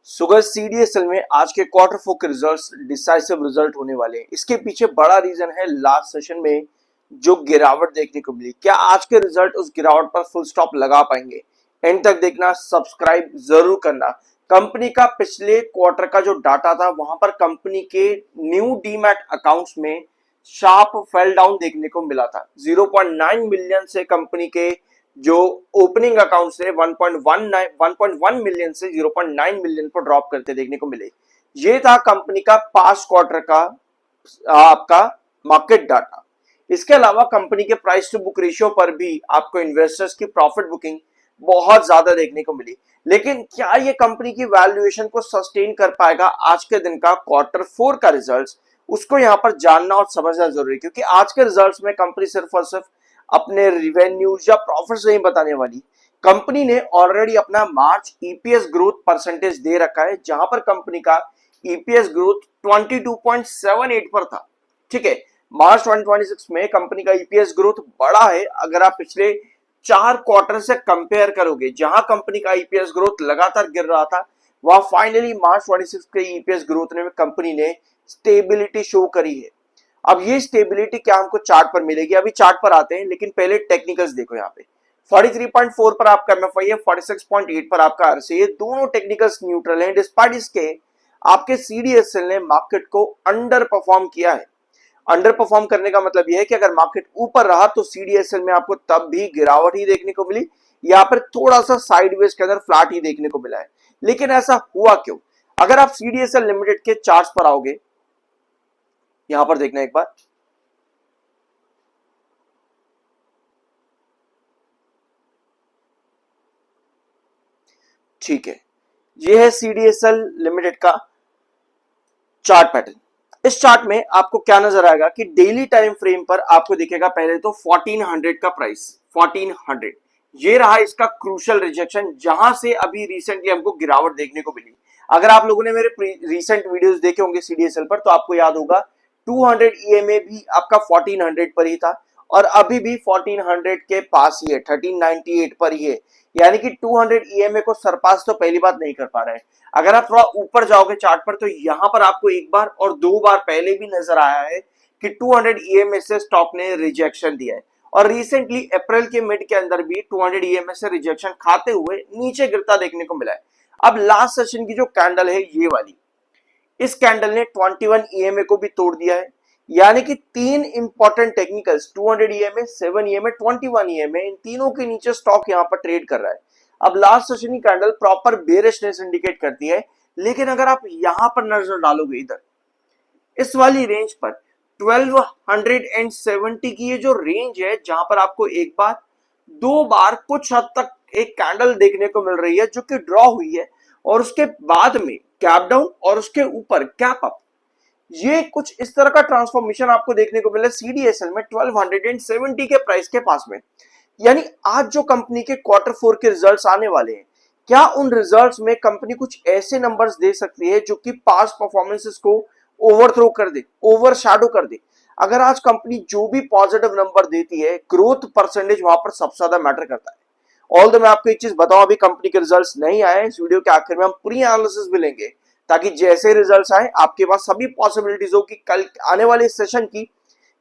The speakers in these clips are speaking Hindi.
सुगर सीडीएसएल में आज के क्वार्टर फोर के रिजल्ट्स डिसाइसिव रिजल्ट होने वाले हैं। इसके पीछे बड़ा रीजन है लास्ट सेशन में जो गिरावट देखने को मिली। क्या आज के रिजल्ट उस गिरावट पर फुल स्टॉप लगा पाएंगे? एंड तक देखना, सब्सक्राइब जरूर करना। कंपनी का पिछले क्वार्टर का जो डाटा था वहां पर कंपनी के न्यू डीमैट अकाउंट्स में शार्प फेल डाउन देखने को मिला था। 0.9 मिलियन से कंपनी के जो ओपनिंग अकाउंट से 1.1 मिलियन से 0.9 मिलियन पर ड्रॉप करते देखने को मिले। ये था कंपनी का पास्ट क्वार्टर का आपका मार्केट डाटा। इसके अलावा कंपनी के प्राइस टू बुक रेशियो पर भी आपको इन्वेस्टर्स की प्रॉफिट बुकिंग बहुत ज्यादा देखने को मिली। लेकिन क्या ये कंपनी की वैल्यूएशन को सस्टेन कर पाएगा? आज के दिन का क्वार्टर फोर का रिजल्ट्स उसको यहां पर जानना और समझना जरूरी है, क्योंकि आज के रिजल्ट्स में कंपनी सिर्फ और सिर्फ अपने रिवेन्यूज या प्रॉफिट्स नहीं बताने वाली। कंपनी ने ऑलरेडी अपना मार्च ईपीएस ग्रोथ परसेंटेज दे रखा है, जहां पर कंपनी का ईपीएस ग्रोथ 22.78 पर था। ठीक है, मार्च 2026 में कंपनी का ईपीएस ग्रोथ बढ़ा है। अगर आप पिछले 4 क्वार्टर से कंपेयर करोगे, जहां कंपनी का ईपीएस ग्रोथ लगातार गिर रहा था, वहां फाइनली मार्च 26 के ईपीएस ग्रोथ में कंपनी ने स्टेबिलिटी शो करी है। अब ये स्टेबिलिटी क्या हमको चार्ट पर मिलेगी? अभी चार्ट पर आते हैं, लेकिन पहले टेक्निकल्स देखो। यहाँ पे 43.4 पर आपका एमएफआई है, 46.8 पर आपका आरसीए। दोनों टेक्निकल्स न्यूट्रल हैं। डिस्पाइट इसके आपके सीडीएसएल ने मार्केट को अंडर परफॉर्म किया है। अंडर परफॉर्म करने का मतलब यह है कि अगर मार्केट ऊपर रहा तो सीडीएसएल में आपको तब भी गिरावट ही देखने को मिली, यहाँ पर थोड़ा सा साइडवेज के अंदर फ्लैट ही देखने को मिला है। लेकिन ऐसा हुआ क्यों? अगर आप सीडीएसएल लिमिटेड के चार्ट्स पर आओगे, यहां पर देखना एक बार। ठीक है, ये है सीडीएसएल लिमिटेड का चार्ट पैटर्न। इस चार्ट में आपको क्या नजर आएगा कि डेली टाइम फ्रेम पर आपको दिखेगा पहले तो 1400 का प्राइस। 1400 ये रहा इसका क्रूशियल रिजेक्शन, जहां से अभी रिसेंटली हमको गिरावट देखने को मिली। अगर आप लोगों ने मेरे रिसेंट वीडियोस देखे होंगे सीडीएसएल पर, तो आपको याद होगा 200 ईएमए भी आपका 1400 पर ही था और अभी भी 1400 के पास ही है, 1398 पर ही है। यानी कि 200 ईएमए को सरपास तो पहली बात नहीं कर पा रहे हैं। अगर आप थोड़ा ऊपर जाओगे चार्ट पर, तो यहां पर आपको एक बार और दो बार पहले भी नजर आया है कि 200 ईएमए से स्टॉक ने रिजेक्शन दिया है और रिसेंटली अप्रैल के मिड के अंदर भी 200 ईएमए से रिजेक्शन खाते हुए नीचे गिरता देखने को मिला है। अब लास्ट सेशन की जो कैंडल है ये वाली, इस कैंडल ने 21 ईएमए को भी तोड़ दिया है। यानी कि तीन important technicals 200 EMA, 7 EMA, 21 EMA, इन तीनों के नीचे स्टॉक यहां पर ट्रेड कर रहा है। अब लास्ट सेशन की कैंडल प्रॉपर बेरिशनेस इंडिकेट करती है, लेकिन अगर आप यहां पर नजर डालोगे, इधर इस वाली रेंज पर 1270 की ये जो रेंज है, जहां पर आपको एक बार दो बार कुछ हद तक एक कैंडल देखने को मिल रही है जो कि ड्रॉ हुई है और उसके बाद में कैप डाउन और उसके ऊपर कैप अप। ये कुछ इस तरह का ट्रांसफॉर्मेशन आपको देखने को मिला सीडीएसएल में 1270 के प्राइस के पास में। यानी आज जो कंपनी के क्वार्टर फोर के रिजल्ट्स आने वाले हैं, क्या उन रिजल्ट्स में कंपनी कुछ ऐसे नंबर्स दे सकती है जो कि पास्ट परफॉर्मेंसेस को ओवरथ्रो कर दे, ओवरशैडो कर दे? अगर आज कंपनी जो भी पॉजिटिव नंबर देती है, ग्रोथ परसेंटेज वहां पर सबसे ज्यादा मैटर करता है। ऑल दो मैं आपको एक चीज बताऊं, अभी कंपनी के रिजल्ट्स नहीं आए। इस वीडियो के आखिर में हम पूरी एनालिसिस भी लेंगे, ताकि जैसे रिजल्ट्स आए आपके पास सभी पॉसिबिलिटीज हो कि कल आने वाले सेशन की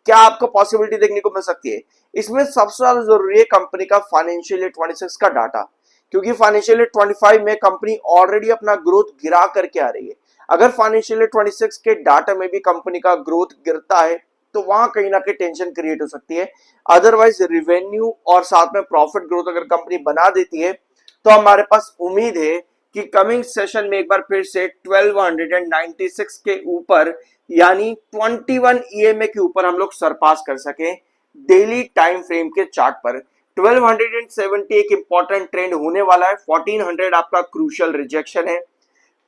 क्या आपको पॉसिबिलिटी देखने को मिल सकती है। इसमें सबसे ज्यादा जरूरी है कंपनी का फाइनेंशियल ईयर 26 का डाटा, क्योंकि फाइनेंशियल ईयर 25 में कंपनी ऑलरेडी अपना ग्रोथ गिरा करके आ रही है। अगर फाइनेंशियल ईयर 26 के डाटा में भी कंपनी का ग्रोथ गिरता है तो वहां कहीं ना कहीं टेंशन क्रिएट हो सकती है। अदरवाइज रिवेन्यू और साथ में प्रॉफिट ग्रोथ अगर कंपनी बना देती है तो हमारे पास उम्मीद है कि कमिंग सेशन में एक बार फिर से 1296 के ऊपर यानी 21 ईएमए के ऊपर हम लोग सरपास कर सके डेली टाइम फ्रेम के चार्ट पर। 1270 एक इंपॉर्टेंट ट्रेंड होने वाला है। 1400 आपका क्रूशियल रिजेक्शन है।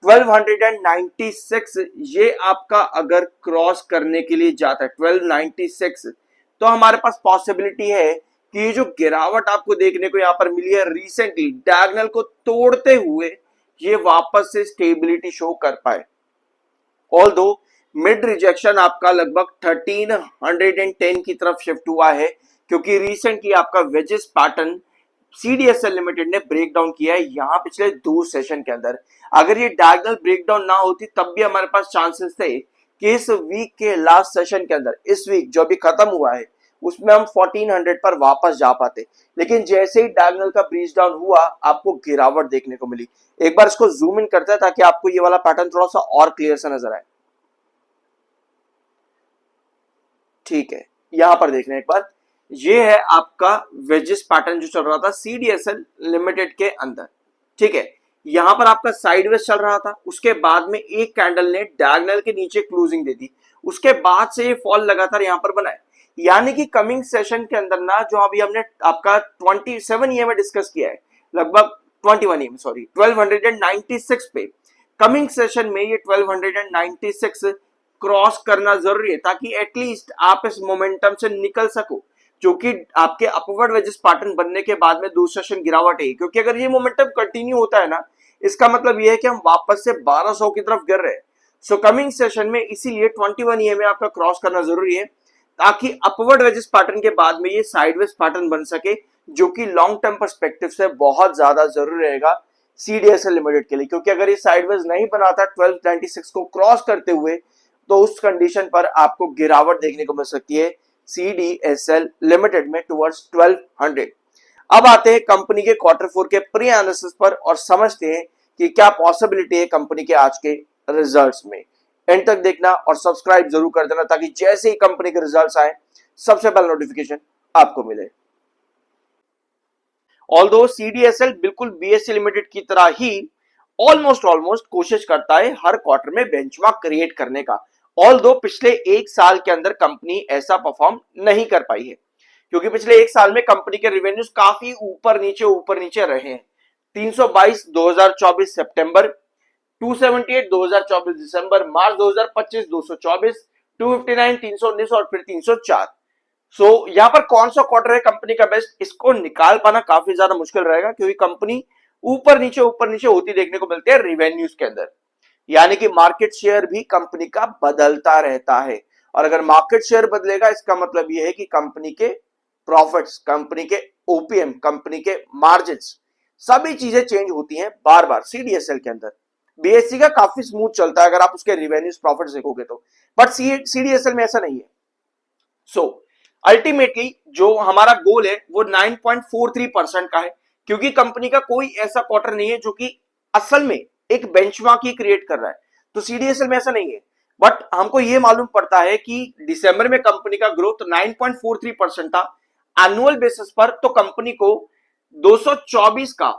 1296 ये आपका अगर क्रॉस करने के लिए जाता है 1296, तो हमारे पास पॉसिबिलिटी है कि ये जो गिरावट आपको देखने को यहां पर मिली है रिसेंटली डायगोनल को तोड़ते हुए, ये वापस से स्टेबिलिटी शो कर पाए। ऑल दो मिड रिजेक्शन आपका लगभग 1310 की तरफ शिफ्ट हुआ है, क्योंकि रिसेंटली आपका वेजेस पैटर्न सीडीएसएल लिमिटेड ने ब्रेक डाउन किया है यहाँ पिछले 2 सेशन के अंदर। अगर ये डायगोनल ब्रेकडाउन ना होती तब भी हमारे पास चांसेस थे कि इस वीक के लास्ट सेशन के अंदर, इस वीक जो अभी खत्म हुआ है, उसमें हम 1400 पर वापस जा पाते। लेकिन जैसे ही डायगोनल का ब्रीच डाउन हुआ, आपको गिरावट देखने को मिली। एक बार इसको जूम इन करते हैं ताकि आपको ये वाला पैटर्न थोड़ा सा और क्लियर सा नजर आए। ठीक है, यहां पर देख रहे हैं एक बार, ये है आपका वेजिस पैटर्न जो चल रहा था सीडीएसएल लिमिटेड के अंदर। ठीक है, यहां पर आपका साइडवेज चल रहा था, उसके बाद में एक कैंडल ने डायगोनल के नीचे क्लोजिंग दे दी, उसके बाद से ये फॉल लगातार यहां पर बना है। यानी कि कमिंग सेशन के अंदर ना, जो अभी हमने आपका 27 ईए में डिस्कस किया है, लगभग 21 ईए में, सॉरी 1296 पे, कमिंग सेशन में ये 1296 क्रॉस करना जरूरी है ताकि एटलीस्ट आप इस मोमेंटम से निकल सको, जो कि आपके अपवर्ड वेजिस पैटर्न बनने के बाद में दूसरा सेशन गिरावट है। क्योंकि अगर ये मोमेंटम कंटिन्यू होता है ना, इसका मतलब ये है कि हम वापस से 1200 की तरफ गिर रहे हैं। सो कमिंग सेशन में इसीलिए 21 ईए में आपका क्रॉस करना जरूरी है ताकि अपवर्ड वेजिस पैटर्न के बाद में ये साइडवेज पैटर्न बन सके, जो कि लॉन्ग टर्म पर्सपेक्टिव से बहुत ज्यादा जरूरी रहेगा सीडीएसएल लिमिटेड के लिए। क्योंकि अगर ये साइडवेज नहीं बनाता 1296 को क्रॉस करते हुए, तो उस कंडीशन पर आपको गिरावट देखने को मिल सकती है सीडीएसएल लिमिटेड में टुवर्ड्स 1200। अब आते हैं कंपनी के Q4 के प्री एनालिसिस पर और समझते हैं कि क्या पॉसिबिलिटी है कंपनी के आज के रिजल्ट्स में। एंड तक देखना और सब्सक्राइब जरूर कर देना ताकि जैसे ही कंपनी के रिजल्ट्स आए, सबसे पहले नोटिफिकेशन आपको मिले। ऑल्दो सीडीएसएल बिल्कुल बीएससी लिमिटेड की तरह ही ऑलमोस्ट कोशिश करता है हर क्वार्टर में बेंचमार्क क्रिएट करने का। ऑल्दो पिछले 1 साल के अंदर कंपनी ऐसा परफॉर्म नहीं कर पाई है, क्योंकि पिछले 1 साल में कंपनी के रेवेन्यूज काफी ऊपर नीचे रहे हैं। 322 2024 सितंबर, 278 2024 दिसंबर, मार्च 2025 224, 259 319 और फिर 304। सो यहाँ पर कौन सा क्वार्टर है कंपनी का बेस्ट, इसको निकाल पाना काफी ज्यादा मुश्किल रहेगा, क्योंकि कंपनी ऊपर नीचे होती देखने को मिलती है रेवेन्यूज के अंदर। यानी कि मार्केट शेयर भी कंपनी का बदलता रहता है, और अगर मार्केट शेयर बदलेगा इसका मतलब यह है कि कंपनी के प्रॉफिट्स, कंपनी के ओपीएम, कंपनी के मार्जिन्स, सभी चीजें चेंज होती हैं बार बार सीडीएसएल के अंदर। बीएससी का काफी स्मूथ चलता है अगर आप उसके रिवेन्यूज प्रॉफिट्स देखोगे तो, बट सीडीएसएल में ऐसा नहीं है। सो अल्टीमेटली जो हमारा गोल है वो 9.43% का है, क्योंकि कंपनी का कोई ऐसा क्वार्टर नहीं है जो कि असल में एक बेंचमार्क ही क्रिएट कर रहा है। तो सीडीएसएल में ऐसा नहीं है, बट हमको ये मालूम पड़ता है कि दिसंबर में कंपनी का ग्रोथ 9.43% था एनुअल बेसिस पर। तो कंपनी को 224 का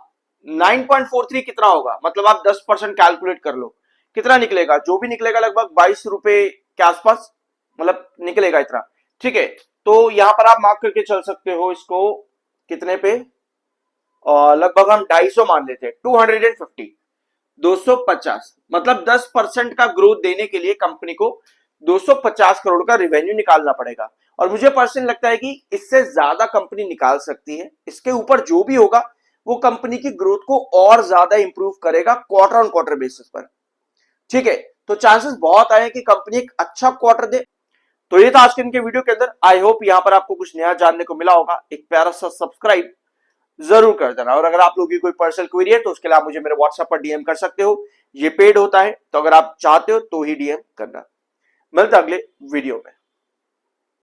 9.43 कितना होगा, मतलब आप 10% कैलकुलेट कर लो कितना निकलेगा, जो भी निकलेगा लगभग 22 रुपए के आसपास, मतलब निकलेगा इतना। ठीक है, तो यहां पर आप मार्क करके चल सकते हो इसको कितने पे, लगभग हम 250 मान लेते हैं, 250, 250, मतलब 10% का ग्रोथ देने के लिए कंपनी को 250 करोड़ का रेवेन्यू निकालना पड़ेगा। और मुझे पर्सनली लगता है कि इससे ज्यादा कंपनी निकाल सकती है। इसके ऊपर जो भी होगा वो कंपनी की ग्रोथ को और ज्यादा इंप्रूव करेगा क्वार्टर ऑन क्वार्टर बेसिस पर। ठीक है, तो चांसेस बहुत आए कि कंपनी एक अच्छा क्वार्टर दे। तो ये था आज के इनके वीडियो के अंदर। आई होप यहां पर आपको कुछ नया जानने को मिला होगा। एक प्यारा सा सब्सक्राइब जरूर कर देना, और अगर आप लोगों की कोई पर्सनल क्वेरी है तो उसके लिए आप मुझे मेरे व्हाट्सएप पर डीएम कर सकते हो। ये पेड होता है, तो अगर आप चाहते हो तो ही डीएम करना। मिलते अगले वीडियो में।